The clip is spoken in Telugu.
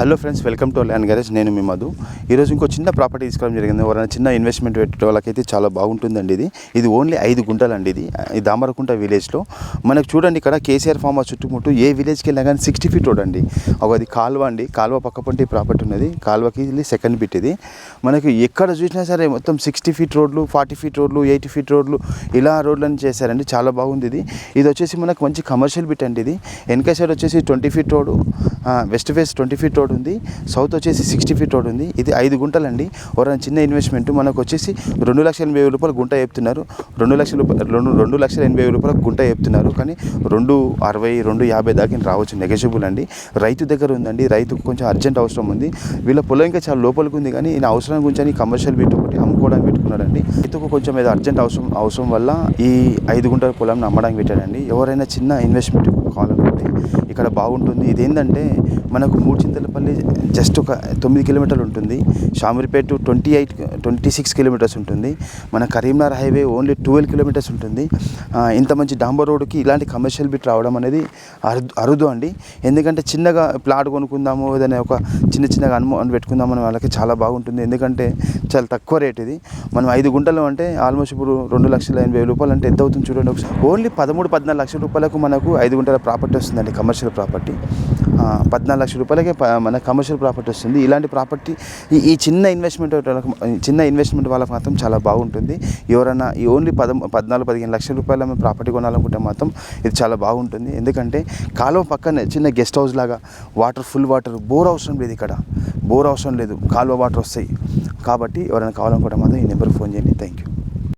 Hello friends, welcome to land garage. నేను మీ మధు. ఈరోజు ఇంకో చిన్న ప్రాపర్టీ తీసుకోవడం జరిగింది. ఎవరైనా చిన్న ఇన్వెస్ట్మెంట్ పెట్టే వాళ్ళకైతే చాలా బాగుంటుందండి. ఇది ఓన్లీ 5 గుంటలండి. ఇది దామరకుంట విలేజ్లో మనకు చూడండి. ఇక్కడ కేసీఆర్ ఫామ్ హౌస్ చుట్టుముట్టు ఏ విలేజ్కి వెళ్ళినా కానీ 60 ఫీట్ రోడ్ అండి. అది కాలువ అండి. కాలువ పక్క పంటి ప్రాపర్టీ ఉన్నది. కాలువకి ఇది సెకండ్ బిట్. ఇది మనకి ఎక్కడ చూసినా సరే మొత్తం 60 ఫీట్ రోడ్లు, 40 ఫీట్ రోడ్లు, 80 ఫీట్ రోడ్లు ఇలా రోడ్లను చేశారండి. చాలా బాగుంది. ఇది వచ్చేసి మనకు మంచి కమర్షియల్ బిట్ అండి. ఇది వెనక సైడ్ వచ్చేసి 20 feet road, west face 20 feet road ఉంది. సౌత్ వచ్చేసి 60 ఫీట్ రోడ్ ఉంది. ఇది 5 గుంటలండి. ఎవరైనా చిన్న ఇన్వెస్ట్మెంట్ మనకు వచ్చేసి 2,80,000 రూపాయలు గుంట చెప్తున్నారు. 2,80,000 రూపాయలకు గుంట చెప్తున్నారు. కానీ 2,60,000, 2,50,000 దాకా రావచ్చు. నెగోషియబుల్ అండి. రైతు దగ్గర ఉందండి. రైతుకు కొంచెం అర్జెంట్ అవసరం ఉంది. వీళ్ళ పొలం ఇంకా చాలా లోపలికి ఉంది. కానీ ఈయన అవసరం గురించి కమర్షియల్ బిట్ ఒకటి అమ్ముకోవడానికి పెట్టుకున్నాడండి. రైతుకు కొంచెం ఏదో అర్జెంట్ అవసరం వల్ల ఈ 5 గుంటల పొలం అమ్మడానికి పెట్టాడండి. ఎవరైనా చిన్న ఇన్వెస్ట్మెంట్ కావాలనుకుంటే ఇక్కడ బాగుంటుంది. ఇదేంటంటే మనకు మూడుచింతలపల్లి జస్ట్ ఒక 9 కిలోమీటర్లు ఉంటుంది. షామీర్పేట 26 కిలోమీటర్స్ ఉంటుంది. మన కరీంనగర్ హైవే ఓన్లీ 12 కిలోమీటర్స్ ఉంటుంది. ఇంత మంచి డాంబర్ రోడ్డుకి ఇలాంటి కమర్షియల్ బిట్ రావడం అనేది అరుదు అండి. ఎందుకంటే చిన్నగా ప్లాట్ కొనుక్కుందాము, ఏదైనా ఒక చిన్నగా అనుమతి పెట్టుకుందామని వాళ్ళకి చాలా బాగుంటుంది. ఎందుకంటే చాలా తక్కువ రేట్ ఇది. మనం 5 గుంటలు అంటే ఆల్మోస్ట్ ఇప్పుడు 2,80,000 రూపాయలు అంటే ఎంత అవుతుంది చూడండి ఒకసారి. ఓన్లీ 13-14 లక్షల రూపాయలకు మనకు 5 గుంటల ప్రాపర్టీ వస్తుందండి. కమర్షియల్ ప్రాపర్టీ 14 లక్షల రూపాయలకే మన కమర్షియల్ ప్రాపర్టీ వస్తుంది. ఇలాంటి ప్రాపర్టీ ఈ చిన్న ఇన్వెస్ట్మెంట్ వాళ్ళకి మాత్రం చాలా బాగుంటుంది. ఎవరైనా ఈ ఓన్లీ 14-15 లక్షల రూపాయల ప్రాపర్టీ కొనాలనుకుంటే మాత్రం ఇది చాలా బాగుంటుంది. ఎందుకంటే కాలువ పక్కనే చిన్న గెస్ట్ హౌస్ లాగా ఫుల్ వాటర్, బోర్ అవసరం లేదు. ఇక్కడ బోర్ అవసరం లేదు, కాలువ వాటర్ వస్తాయి. కాబట్టి ఎవరైనా కావాలనుకుంటే మాత్రం ఈ నెంబర్కి ఫోన్ చేయండి. Thank you.